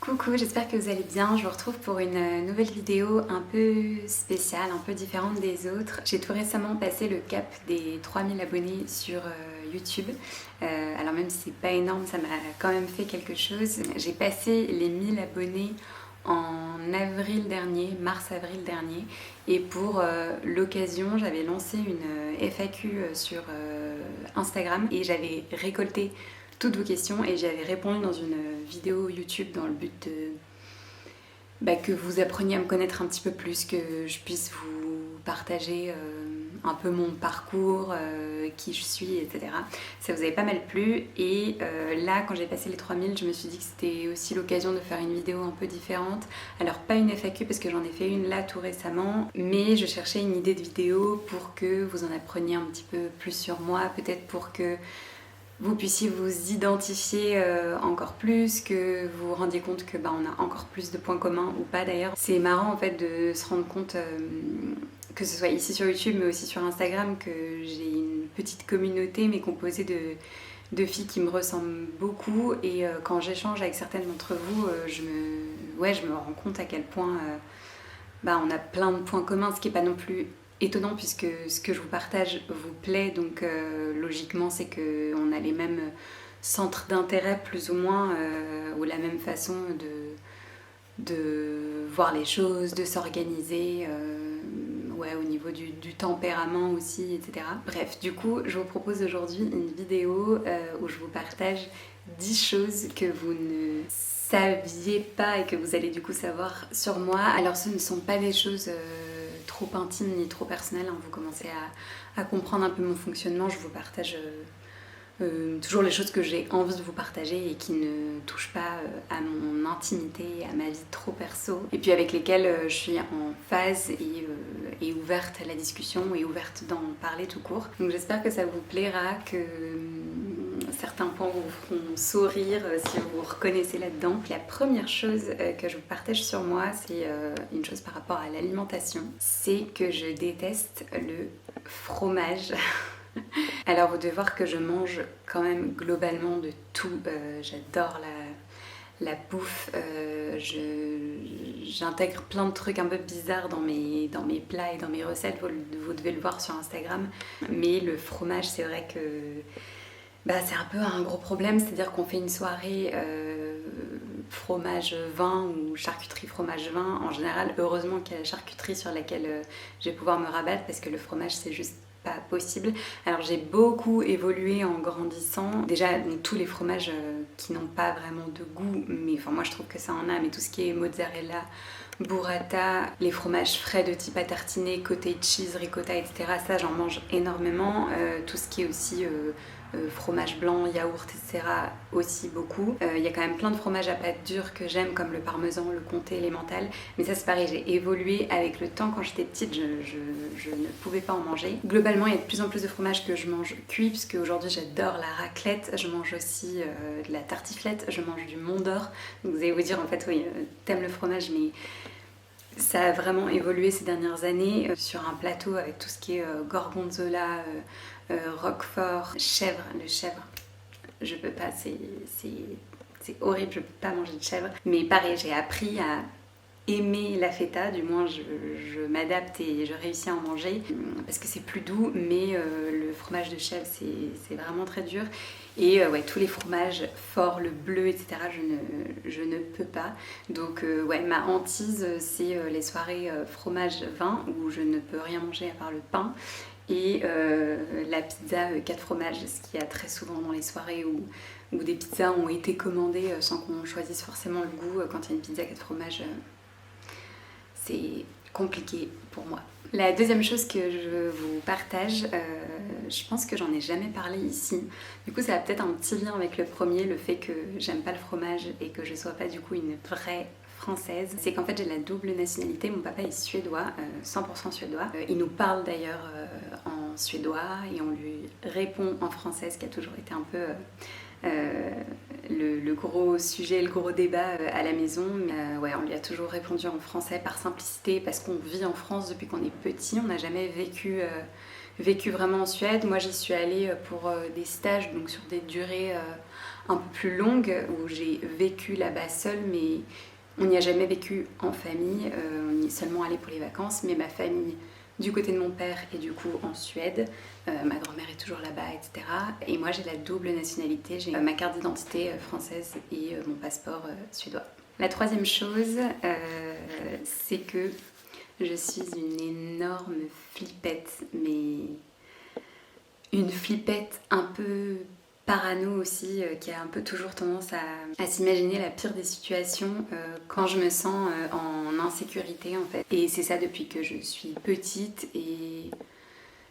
Coucou, j'espère que vous allez bien. Je vous retrouve pour une nouvelle vidéo un peu spéciale, un peu différente des autres. J'ai tout récemment passé le cap des 3000 abonnés sur YouTube. Alors même si c'est pas énorme, ça m'a quand même fait quelque chose. J'ai passé les 1000 abonnés en avril dernier, mars-avril dernier. Et pour l'occasion, j'avais lancé une FAQ sur Instagram et j'avais récolté toutes vos questions et j'avais répondu dans une vidéo YouTube dans le but de, que vous appreniez à me connaître un petit peu plus, que je puisse vous partager un peu mon parcours, qui je suis, etc. Ça vous avait pas mal plu et là quand j'ai passé les 3000 je me suis dit que c'était aussi l'occasion de faire une vidéo un peu différente. Alors pas une FAQ parce que j'en ai fait une là tout récemment, mais je cherchais une idée de vidéo pour que vous en appreniez un petit peu plus sur moi, peut-être pour que vous puissiez vous identifier encore plus, que vous vous rendiez compte que on a encore plus de points communs ou pas d'ailleurs. C'est marrant en fait de se rendre compte, que ce soit ici sur YouTube mais aussi sur Instagram, que j'ai une petite communauté mais composée de filles qui me ressemblent beaucoup et quand j'échange avec certaines d'entre vous, je me rends compte à quel point on a plein de points communs, ce qui n'est pas non plus étonnant puisque ce que je vous partage vous plaît, donc logiquement c'est qu'on a les mêmes centres d'intérêt plus ou moins, ou la même façon de voir les choses, de s'organiser, au niveau du tempérament aussi, etc. Bref, du coup je vous propose aujourd'hui une vidéo où je vous partage 10 choses que vous ne saviez pas et que vous allez du coup savoir sur moi. Alors ce ne sont pas des choses trop intimes ni trop personnelles, hein. Vous commencez à comprendre un peu mon fonctionnement. Je vous partage toujours les choses que j'ai envie de vous partager et qui ne touchent pas à mon intimité, à ma vie trop perso, et puis avec lesquelles je suis en phase et ouverte à la discussion et ouverte d'en parler tout court. Donc j'espère que ça vous plaira, que certains points vous feront sourire si vous vous reconnaissez là-dedans. La première chose que je vous partage sur moi, c'est une chose par rapport à l'alimentation, c'est que je déteste le fromage. Alors vous devez voir que je mange quand même globalement de tout, j'adore la bouffe, j'intègre plein de trucs un peu bizarres dans mes plats et dans mes recettes, vous devez le voir sur Instagram, mais le fromage c'est vrai que c'est un peu un gros problème, c'est-à-dire qu'on fait une soirée fromage vin ou charcuterie fromage vin, en général heureusement qu'il y a la charcuterie sur laquelle je vais pouvoir me rabattre parce que le fromage c'est juste pas possible. Alors j'ai beaucoup évolué en grandissant. Déjà donc, tous les fromages qui n'ont pas vraiment de goût, mais enfin moi je trouve que ça en a, mais tout ce qui est mozzarella, burrata, les fromages frais de type à tartiner, cottage cheese, ricotta, etc. Ça j'en mange énormément. Tout ce qui est aussi fromage blanc, yaourt, etc. aussi beaucoup. Il y a quand même plein de fromages à pâte dure que j'aime comme le parmesan, le comté, l'emmental. Mais ça c'est pareil, j'ai évolué avec le temps. Quand j'étais petite, je ne pouvais pas en manger. Globalement, il y a de plus en plus de fromages que je mange cuit, puisque aujourd'hui j'adore la raclette. Je mange aussi de la tartiflette, je mange du Mont d'Or. Donc vous allez vous dire en fait, oui, t'aimes le fromage, mais ça a vraiment évolué ces dernières années sur un plateau avec tout ce qui est gorgonzola, roquefort, chèvre. Le chèvre, je peux pas, c'est horrible, je peux pas manger de chèvre. Mais pareil, j'ai appris à aimer la feta, du moins je m'adapte et je réussis à en manger parce que c'est plus doux, mais le fromage de chèvre c'est vraiment très dur. Et tous les fromages forts, le bleu, etc., je ne peux pas. Donc ma hantise, c'est les soirées fromage vin où je ne peux rien manger à part le pain. Et la pizza 4 fromages, ce qu'il y a très souvent dans les soirées où des pizzas ont été commandées sans qu'on choisisse forcément le goût. Quand il y a une pizza 4 fromages, c'est compliqué pour moi. La deuxième chose que je vous partage, je pense que j'en ai jamais parlé ici. Du coup, ça a peut-être un petit lien avec le premier, le fait que j'aime pas le fromage et que je sois pas du coup une vraie française. C'est qu'en fait j'ai la double nationalité, mon papa est suédois, 100% suédois. Il nous parle d'ailleurs en suédois et on lui répond en français, ce qui a toujours été un peu le gros sujet, le gros débat à la maison. On lui a toujours répondu en français par simplicité, parce qu'on vit en France depuis qu'on est petit, on n'a jamais vécu vraiment en Suède. Moi j'y suis allée pour des stages, donc sur des durées un peu plus longue où j'ai vécu là-bas seule, mais on n'y a jamais vécu en famille, on y est seulement allé pour les vacances, mais ma famille du côté de mon père est du coup en Suède, ma grand-mère est toujours là-bas, etc. Et moi j'ai la double nationalité, j'ai ma carte d'identité française et mon passeport suédois. La troisième chose, c'est que je suis une énorme flippette, mais une flippette un peu parano aussi, qui a un peu toujours tendance à s'imaginer la pire des situations quand je me sens en insécurité en fait. Et c'est ça depuis que je suis petite et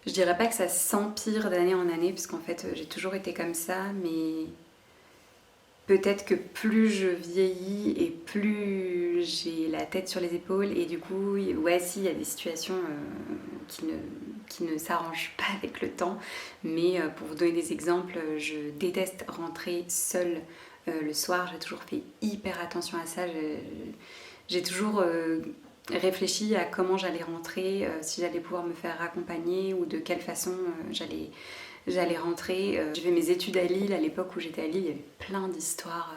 je dirais pas que ça s'empire d'année en année parce qu'en fait j'ai toujours été comme ça, mais peut-être que plus je vieillis et plus j'ai la tête sur les épaules et du coup, ouais, si, il y a des situations qui ne s'arrangent pas avec le temps. Mais pour vous donner des exemples, je déteste rentrer seule le soir. J'ai toujours fait hyper attention à ça. J'ai toujours réfléchi à comment j'allais rentrer, si j'allais pouvoir me faire accompagner ou de quelle façon j'allais rentrer. J'ai fait mes études à Lille. À l'époque où j'étais à Lille, il y avait plein d'histoires,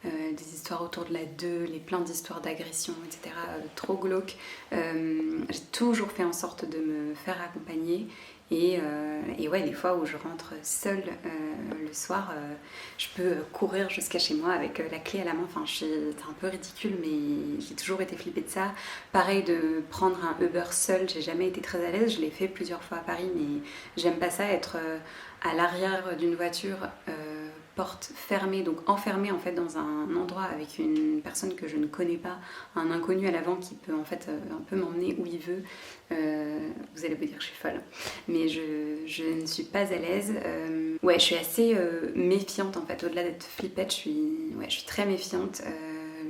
des histoires autour de la 2, plein d'histoires d'agression, etc. Trop glauques. J'ai toujours fait en sorte de me faire accompagner. Et ouais, les fois où je rentre seule le soir, je peux courir jusqu'à chez moi avec la clé à la main. Enfin, c'est un peu ridicule, mais j'ai toujours été flippée de ça. Pareil, de prendre un Uber seul, j'ai jamais été très à l'aise. Je l'ai fait plusieurs fois à Paris, mais j'aime pas ça, être à l'arrière d'une voiture, porte fermée, donc enfermée en fait dans un endroit avec une personne que je ne connais pas, un inconnu à l'avant qui peut en fait un peu m'emmener où il veut. Vous allez vous dire que je suis folle, mais je ne suis pas à l'aise. Ouais, je suis assez méfiante en fait, au-delà d'être flippette, je suis très méfiante.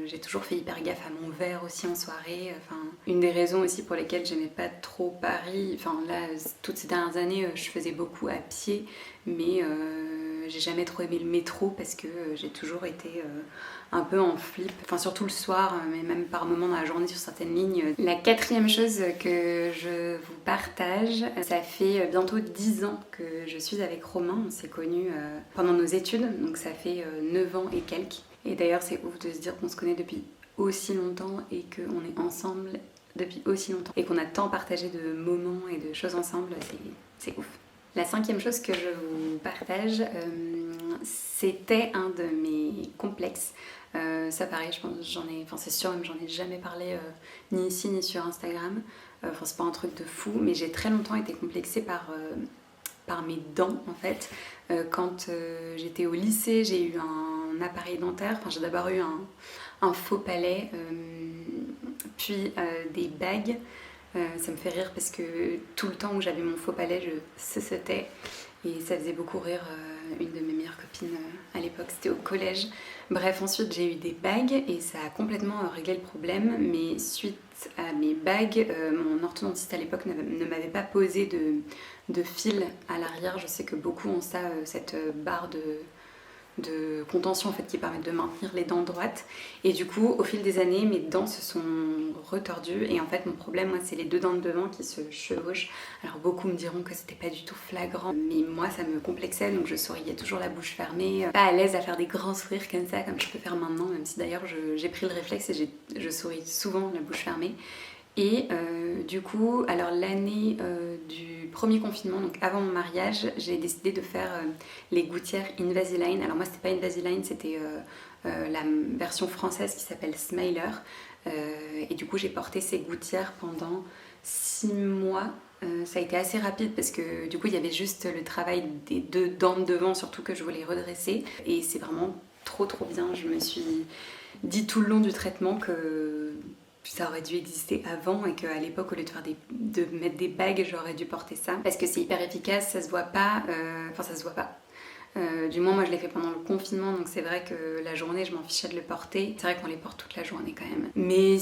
J'ai toujours fait hyper gaffe à mon verre aussi en soirée. Enfin, une des raisons aussi pour lesquelles j'aimais pas trop Paris, enfin là, toutes ces dernières années, je faisais beaucoup à pied, mais j'ai jamais trop aimé le métro parce que j'ai toujours été un peu en flip, enfin surtout le soir, mais même par moments dans la journée sur certaines lignes. La quatrième chose que je vous partage, ça fait bientôt 10 ans que je suis avec Romain, on s'est connus pendant nos études, donc ça fait 9 ans et quelques. Et d'ailleurs c'est ouf de se dire qu'on se connaît depuis aussi longtemps et qu'on est ensemble depuis aussi longtemps et qu'on a tant partagé de moments et de choses ensemble, c'est ouf. La cinquième chose que je vous partage, c'était un de mes complexes. Ça pareil, je pense c'est sûr, même j'en ai jamais parlé ni ici ni sur Instagram. Enfin, c'est pas un truc de fou, mais j'ai très longtemps été complexée par mes dents en fait. Quand j'étais au lycée, j'ai eu un appareil dentaire. Enfin, j'ai d'abord eu un faux palais, puis des bagues. Ça me fait rire parce que tout le temps où j'avais mon faux palais, je suçotais et ça faisait beaucoup rire une de mes meilleures copines à l'époque, c'était au collège. Bref, ensuite j'ai eu des bagues et ça a complètement réglé le problème, mais suite à mes bagues, mon orthodontiste à l'époque ne m'avait pas posé de fil à l'arrière. Je sais que beaucoup ont ça, cette barre de contention en fait, qui permettent de maintenir les dents droites, et du coup au fil des années mes dents se sont retordues et en fait mon problème moi c'est les deux dents de devant qui se chevauchent. Alors beaucoup me diront que c'était pas du tout flagrant, mais moi ça me complexait, donc je souriais toujours la bouche fermée, pas à l'aise à faire des grands sourires comme ça comme je peux faire maintenant, même si d'ailleurs j'ai pris le réflexe et je souris souvent la bouche fermée. Et du coup, alors l'année du premier confinement, donc avant mon mariage, j'ai décidé de faire les gouttières Invisalign. Alors moi, c'était pas Invisalign, c'était la version française qui s'appelle Smiler. Et du coup, j'ai porté ces gouttières pendant 6 mois. Ça a été assez rapide parce que du coup, il y avait juste le travail des deux dents de devant, surtout que je voulais redresser. Et c'est vraiment trop bien. Je me suis dit tout le long du traitement que ça aurait dû exister avant et qu'à l'époque, au lieu de mettre des bagues, j'aurais dû porter ça. Parce que c'est hyper efficace, ça se voit pas. Enfin, ça se voit pas. Du moins, moi, je l'ai fait pendant le confinement, donc c'est vrai que la journée, je m'en fichais de le porter. C'est vrai qu'on les porte toute la journée quand même. Mais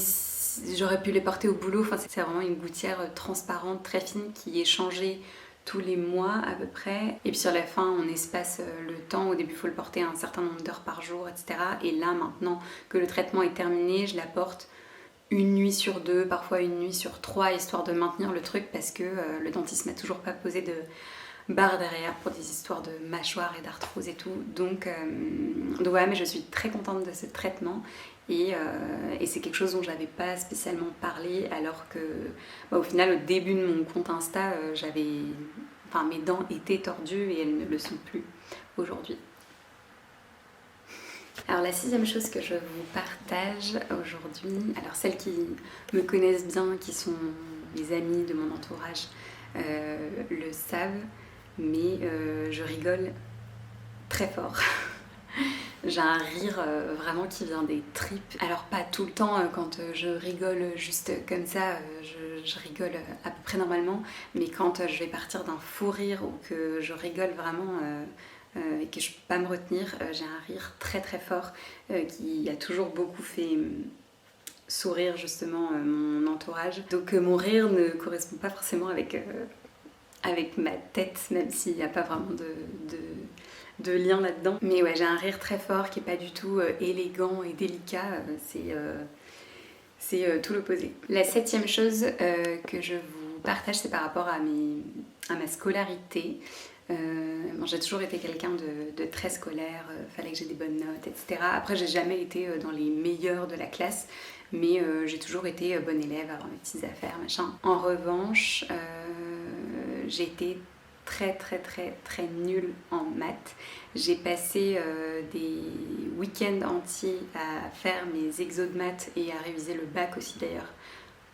j'aurais pu les porter au boulot. Enfin, c'est vraiment une gouttière transparente, très fine, qui est changée tous les mois à peu près. Et puis sur la fin, on espace le temps. Au début, il faut le porter un certain nombre d'heures par jour, etc. Et là, maintenant que le traitement est terminé, je la porte une nuit sur 2, parfois une nuit sur 3, histoire de maintenir le truc parce que le dentiste m'a toujours pas posé barre derrière pour des histoires de mâchoire et d'arthrose et tout. Donc ouais, mais je suis très contente de ce traitement. Et c'est quelque chose dont j'avais pas spécialement parlé, alors que au final, au début de mon compte Insta, mes dents étaient tordues et elles ne le sont plus aujourd'hui. Alors la 6e chose que je vous partage aujourd'hui, alors celles qui me connaissent bien, qui sont mes amis de mon entourage, le savent, mais je rigole très fort. J'ai un rire vraiment qui vient des tripes. Alors pas tout le temps, quand je rigole juste comme ça, je rigole à peu près normalement, mais quand je vais partir d'un fou rire ou que je rigole vraiment et que je peux pas me retenir, j'ai un rire très très fort qui a toujours beaucoup fait sourire justement mon entourage. Donc mon rire ne correspond pas forcément avec ma tête, même s'il n'y a pas vraiment de lien là-dedans. Mais ouais, j'ai un rire très fort qui est pas du tout élégant et délicat, c'est tout l'opposé. La 7e chose que je vous partage, c'est par rapport à ma scolarité. J'ai toujours été quelqu'un de très scolaire, fallait que j'ai des bonnes notes, etc. Après, j'ai jamais été dans les meilleurs de la classe, mais j'ai toujours été bonne élève, avoir mes petites affaires, machin. En revanche, j'ai été très très très très nulle en maths. J'ai passé des week-ends entiers à faire mes exos de maths et à réviser le bac aussi d'ailleurs.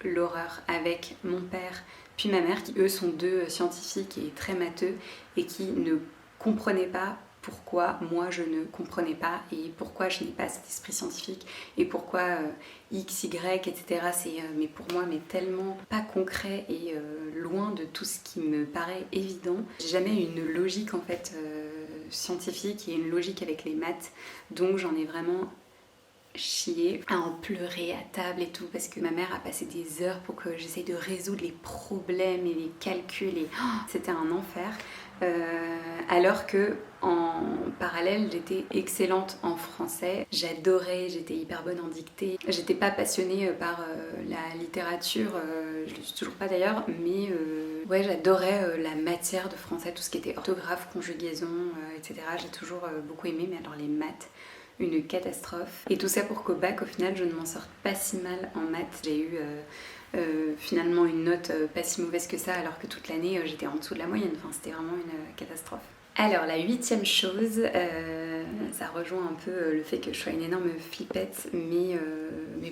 L'horreur, avec mon père puis ma mère, qui eux sont 2 scientifiques et très matheux et qui ne comprenaient pas pourquoi moi je ne comprenais pas et pourquoi je n'ai pas cet esprit scientifique et pourquoi X, Y, etc. C'est mais pour moi mais tellement pas concret et loin de tout ce qui me paraît évident. J'ai jamais eu une logique en fait scientifique et une logique avec les maths, donc j'en ai vraiment chier, à en pleurer à table et tout, parce que ma mère a passé des heures pour que j'essaye de résoudre les problèmes et les calculs et c'était un enfer. Alors que en parallèle j'étais excellente en français, j'adorais, j'étais hyper bonne en dictée, j'étais pas passionnée par la littérature, je le suis toujours pas d'ailleurs, mais ouais, j'adorais la matière de français, tout ce qui était orthographe, conjugaison, etc. J'ai toujours beaucoup aimé, mais alors les maths, une catastrophe. Et tout ça pour qu'au bac, au final, je ne m'en sorte pas si mal en maths. J'ai eu finalement une note pas si mauvaise que ça, alors que toute l'année, j'étais en dessous de la moyenne. Enfin, c'était vraiment une catastrophe. Alors, la 8e chose, ça rejoint un peu le fait que je sois une énorme flippette, mais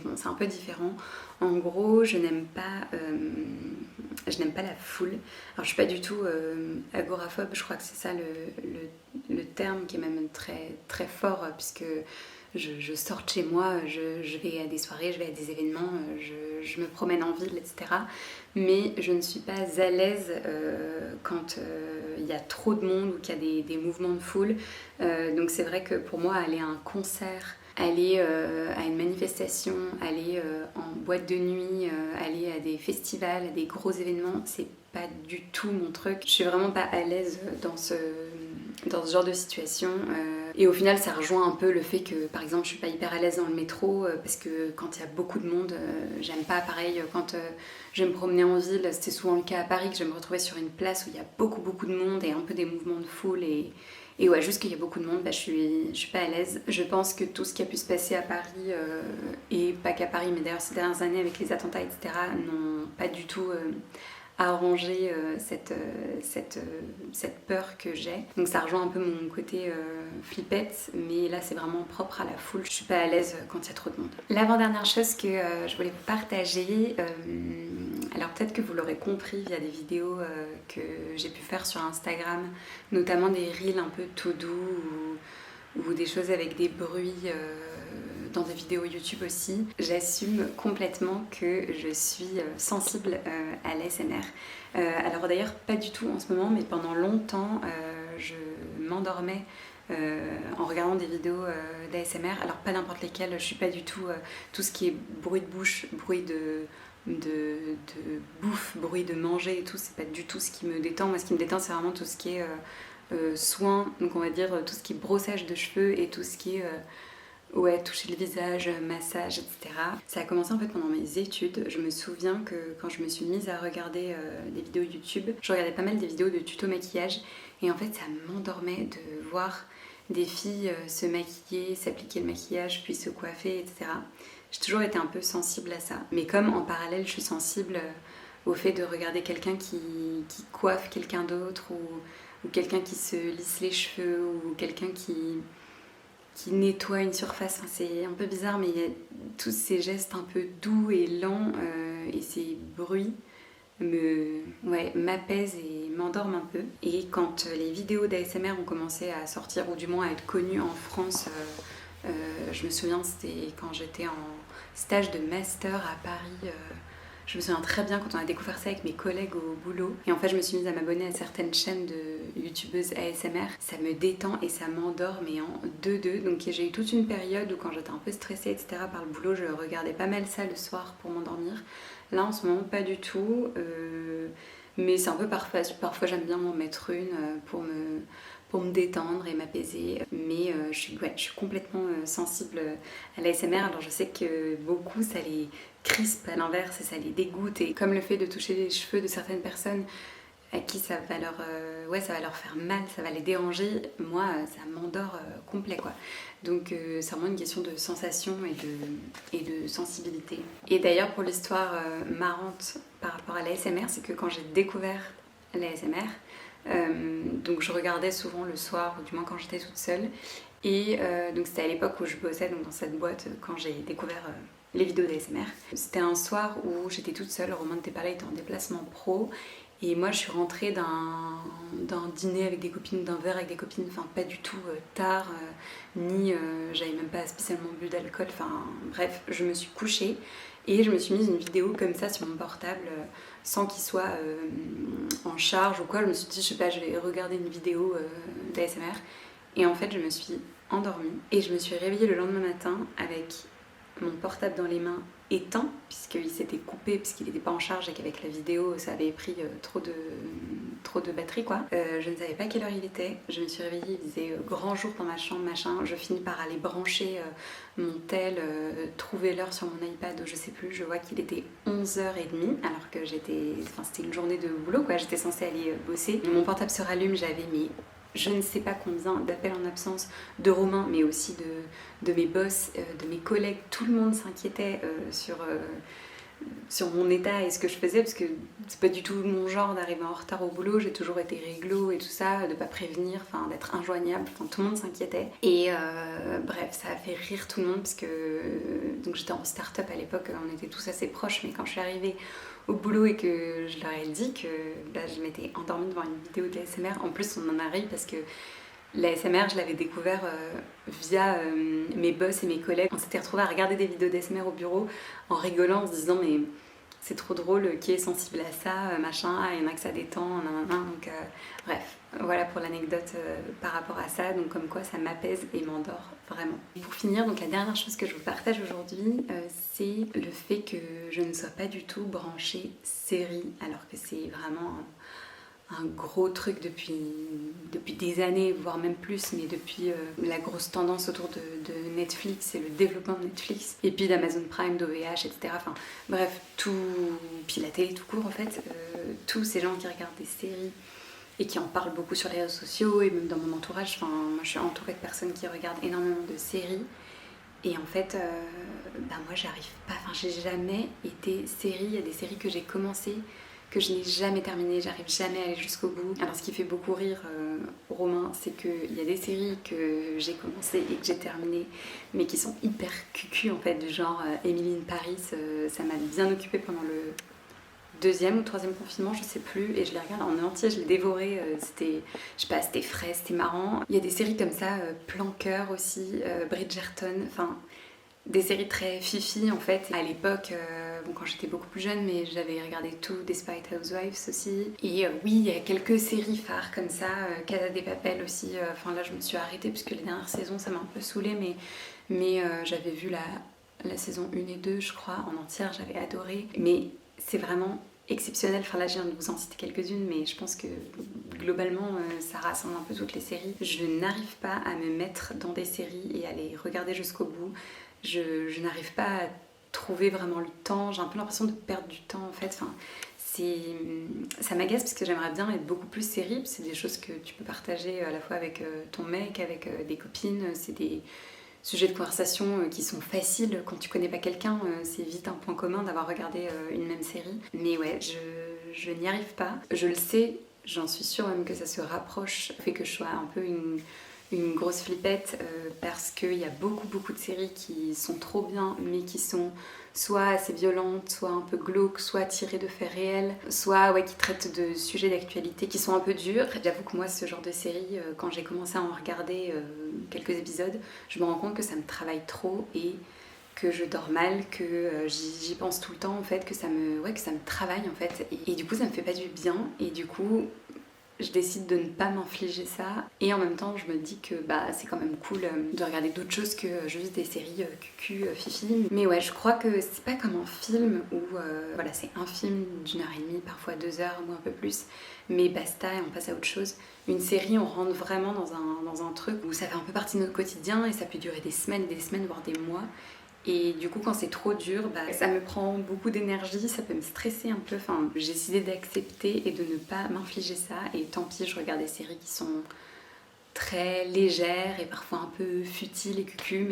bon, c'est un peu différent. En gros, je n'aime pas la foule. Alors, je suis pas du tout agoraphobe, je crois que c'est ça le terme qui est même très, très fort, puisque je sors de chez moi, je vais à des soirées, je vais à des événements, je me promène en ville, etc. Mais je ne suis pas à l'aise quand il y a trop de monde ou qu'il y a des mouvements de foule. Donc c'est vrai que pour moi, aller à un concert, aller à une manifestation, aller en boîte de nuit, aller à des festivals, à des gros événements, c'est pas du tout mon truc. Je suis vraiment pas à l'aise dans ce genre de situation. Et au final, ça rejoint un peu le fait que, par exemple, je suis pas hyper à l'aise dans le métro parce que quand il y a beaucoup de monde, j'aime pas. Pareil, quand je vais me promener en ville, c'était souvent le cas à Paris, que je me retrouvais sur une place où il y a beaucoup de monde et un peu des mouvements de foule et ouais, juste qu'il y a beaucoup de monde, je suis pas à l'aise. Je pense que tout ce qui a pu se passer à Paris, et pas qu'à Paris, mais d'ailleurs ces dernières années avec les attentats, etc., n'ont pas du tout arrangé cette peur que j'ai. Donc ça rejoint un peu mon côté flippette, mais là c'est vraiment propre à la foule. Je suis pas à l'aise quand il y a trop de monde. L'avant-dernière chose que je voulais vous partager, alors peut-être que vous l'aurez compris via des vidéos que j'ai pu faire sur Instagram, notamment des reels un peu tout doux ou des choses avec des bruits dans des vidéos YouTube aussi. J'assume complètement que je suis sensible à l'ASMR. Alors d'ailleurs pas du tout en ce moment, mais pendant longtemps je m'endormais en regardant des vidéos d'ASMR. Alors pas n'importe lesquelles, je suis pas du tout tout ce qui est bruit de bouche, bruit de bouffe, bruit de manger et tout, c'est pas du tout ce qui me détend. Moi ce qui me détend c'est vraiment tout ce qui est soin, donc on va dire tout ce qui est brossage de cheveux et tout ce qui est Ouais, toucher le visage, massage, etc. Ça a commencé en fait pendant mes études. Je me souviens que quand je me suis mise à regarder des vidéos YouTube, je regardais pas mal des vidéos de tuto maquillage et en fait ça m'endormait de voir des filles se maquiller, s'appliquer le maquillage, puis se coiffer, etc. J'ai toujours été un peu sensible à ça. Mais comme en parallèle je suis sensible au fait de regarder quelqu'un qui coiffe quelqu'un d'autre ou quelqu'un qui se lisse les cheveux ou quelqu'un qui nettoie une surface. Enfin, c'est un peu bizarre, mais il y a tous ces gestes un peu doux et lents et ces bruits m'apaisent et m'endorment un peu. Et quand les vidéos d'ASMR ont commencé à sortir, ou du moins à être connues en France, je me souviens, c'était quand j'étais en stage de master à Paris. Je me souviens très bien quand on a découvert ça avec mes collègues au boulot. Et en fait, je me suis mise à m'abonner à certaines chaînes de youtubeuses ASMR. Ça me détend et ça m'endort, mais en deux. Donc j'ai eu toute une période où quand j'étais un peu stressée, etc. par le boulot, je regardais pas mal ça le soir pour m'endormir. Là, en ce moment, pas du tout. Mais c'est un peu parfois j'aime bien m'en mettre une pour me détendre et m'apaiser. Mais je suis complètement sensible à l'ASMR. Alors je sais que beaucoup, ça les crispe à l'inverse et ça les dégoûte. Et comme le fait de toucher les cheveux de certaines personnes à qui ça va leur faire mal, ça va les déranger, moi, ça m'endort complet, quoi. Donc c'est vraiment une question de sensation et de sensibilité. Et d'ailleurs, pour l'histoire marrante par rapport à l'ASMR, c'est que quand j'ai découvert l'ASMR, donc je regardais souvent le soir, ou du moins quand j'étais toute seule, et donc c'était à l'époque où je bossais donc dans cette boîte quand j'ai découvert les vidéos d'ASMR. C'était un soir où j'étais toute seule, Romain n'était pas là, il était en déplacement pro, et moi je suis rentrée d'un dîner avec des copines, d'un verre avec des copines, enfin pas du tout tard, ni j'avais même pas spécialement bu d'alcool, enfin bref, je me suis couchée et je me suis mise une vidéo comme ça sur mon portable sans qu'il soit en charge ou quoi. Je me suis dit, je sais pas, je vais regarder une vidéo d'ASMR, et en fait je me suis endormie et je me suis réveillée le lendemain matin avec mon portable dans les mains éteint puisqu'il s'était coupé, puisqu'il n'était pas en charge et qu'avec la vidéo ça avait pris trop de batterie, quoi. Je ne savais pas quelle heure il était, je me suis réveillée, il faisait grand jour dans ma chambre, machin. Je finis par aller brancher mon tel, trouver l'heure sur mon iPad, je sais plus, je vois qu'il était 11h30 alors que c'était une journée de boulot, quoi. J'étais censée aller bosser. Mon portable se rallume, j'avais mis je ne sais pas combien d'appels en absence de Romain, mais aussi de mes boss, de mes collègues. Tout le monde s'inquiétait sur mon état et ce que je faisais, parce que c'est pas du tout mon genre d'arriver en retard au boulot. J'ai toujours été réglo et tout ça, de pas prévenir, enfin d'être injoignable. Enfin, tout le monde s'inquiétait. Et bref, ça a fait rire tout le monde parce que donc j'étais en start-up à l'époque, on était tous assez proches, mais quand je suis arrivée au boulot et que je leur ai dit que je m'étais endormie devant une vidéo de l'ASMR. En plus, on en a ri parce que l'ASMR, je l'avais découvert via mes boss et mes collègues. On s'était retrouvés à regarder des vidéos d'ASMR au bureau en rigolant, en se disant mais c'est trop drôle, qui est sensible à ça, machin, il y en a que ça détend, nanana. Donc bref, voilà pour l'anecdote par rapport à ça. Donc comme quoi ça m'apaise et m'endort vraiment. Et pour finir, donc la dernière chose que je vous partage aujourd'hui, c'est le fait que je ne sois pas du tout branchée série, alors que c'est vraiment un gros truc depuis des années, voire même plus, mais depuis la grosse tendance autour de Netflix et le développement de Netflix, et puis d'Amazon Prime, d'OVH, etc. Enfin bref, puis la télé tout court en fait, tous ces gens qui regardent des séries et qui en parlent beaucoup sur les réseaux sociaux et même dans mon entourage, enfin moi je suis entourée de personnes qui regardent énormément de séries, et en fait moi j'arrive pas, enfin j'ai jamais été série. Il y a des séries que j'ai commencé que je n'ai jamais terminé, j'arrive jamais à aller jusqu'au bout. Alors ce qui fait beaucoup rire Romain, c'est qu'il y a des séries que j'ai commencé et que j'ai terminé, mais qui sont hyper cucu en fait, du genre Emily in Paris, ça m'a bien occupée pendant le deuxième ou troisième confinement, je sais plus, et je les regarde en entier, je les dévorais, c'était frais, c'était marrant. Il y a des séries comme ça, Plan Cœur aussi, Bridgerton, enfin des séries très fifi en fait. À l'époque, quand j'étais beaucoup plus jeune, mais j'avais regardé tout, Desperate Housewives aussi. Et oui, il y a quelques séries phares comme ça, Casa de Papel aussi. Enfin là, je me suis arrêtée parce que les dernières saisons, ça m'a un peu saoulée, mais j'avais vu la saison 1 et 2, je crois, en entière, j'avais adoré. Mais c'est vraiment exceptionnelles. Enfin là je viens de vous en citer quelques-unes, mais je pense que globalement ça rassemble un peu toutes les séries. Je n'arrive pas à me mettre dans des séries et à les regarder jusqu'au bout. Je n'arrive pas à trouver vraiment le temps, j'ai un peu l'impression de perdre du temps en fait. Enfin, ça m'agace parce que j'aimerais bien être beaucoup plus série. C'est des choses que tu peux partager à la fois avec ton mec, avec des copines. C'est des sujets de conversation qui sont faciles quand tu connais pas quelqu'un. C'est vite un point commun d'avoir regardé une même série. Mais ouais, je n'y arrive pas. Je le sais, j'en suis sûre même que ça se rapproche. Le fait que je sois un peu une grosse flippette parce qu'il y a beaucoup de séries qui sont trop bien mais qui sont soit assez violentes, soit un peu glauques, soit tirées de faits réels, soit qui traitent de sujets d'actualité qui sont un peu durs. J'avoue que moi ce genre de série, quand j'ai commencé à en regarder quelques épisodes, je me rends compte que ça me travaille trop et que je dors mal, que j'y pense tout le temps en fait, que ça me travaille en fait et du coup ça me fait pas du bien et du coup je décide de ne pas m'infliger ça et en même temps je me dis que c'est quand même cool de regarder d'autres choses que juste des séries cucu, fifi. Mais ouais, je crois que c'est pas comme un film où c'est un film d'1h30, parfois 2 heures ou un peu plus, mais basta et on passe à autre chose. Une série, on rentre vraiment dans un truc où ça fait un peu partie de notre quotidien et ça peut durer des semaines, voire des mois. Et du coup, quand c'est trop dur, ça me prend beaucoup d'énergie, ça peut me stresser un peu. Enfin, j'ai décidé d'accepter et de ne pas m'infliger ça. Et tant pis, je regarde des séries qui sont très légères et parfois un peu futiles et cucu,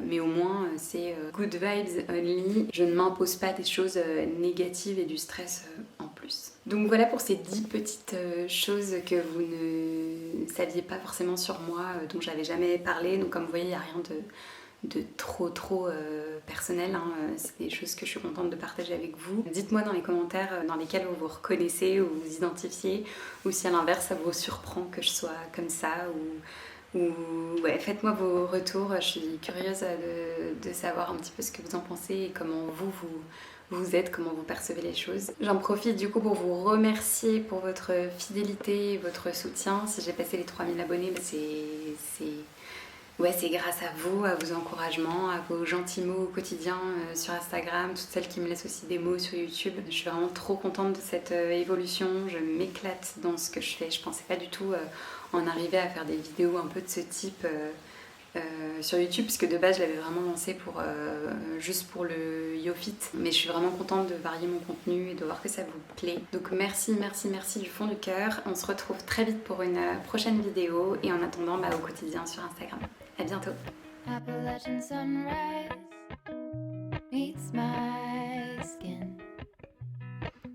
mais au moins c'est good vibes only. Je ne m'impose pas des choses négatives et du stress en plus. Donc voilà pour ces 10 petites choses que vous ne saviez pas forcément sur moi, dont j'avais jamais parlé. Donc comme vous voyez, il n'y a rien de trop personnel, hein. C'est des choses que je suis contente de partager avec vous. Dites-moi dans les commentaires dans lesquels vous vous reconnaissez ou vous identifiez, ou si à l'inverse ça vous surprend que je sois comme ça, ou faites-moi vos retours. Je suis curieuse de savoir un petit peu ce que vous en pensez et comment vous êtes, comment vous percevez les choses. J'en profite du coup pour vous remercier pour votre fidélité, votre soutien. Si j'ai passé les 3000 abonnés, c'est grâce à vous, à vos encouragements, à vos gentils mots au quotidien sur Instagram, toutes celles qui me laissent aussi des mots sur YouTube. Je suis vraiment trop contente de cette évolution, je m'éclate dans ce que je fais. Je pensais pas du tout en arriver à faire des vidéos un peu de ce type sur YouTube, puisque de base je l'avais vraiment lancé juste pour le YoFit. Mais je suis vraiment contente de varier mon contenu et de voir que ça vous plaît. Donc merci du fond du cœur. On se retrouve très vite pour une prochaine vidéo et en attendant au quotidien sur Instagram. À bientôt. Appalachian sunrise meets my skin.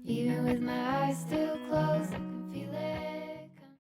Even with my eyes still closed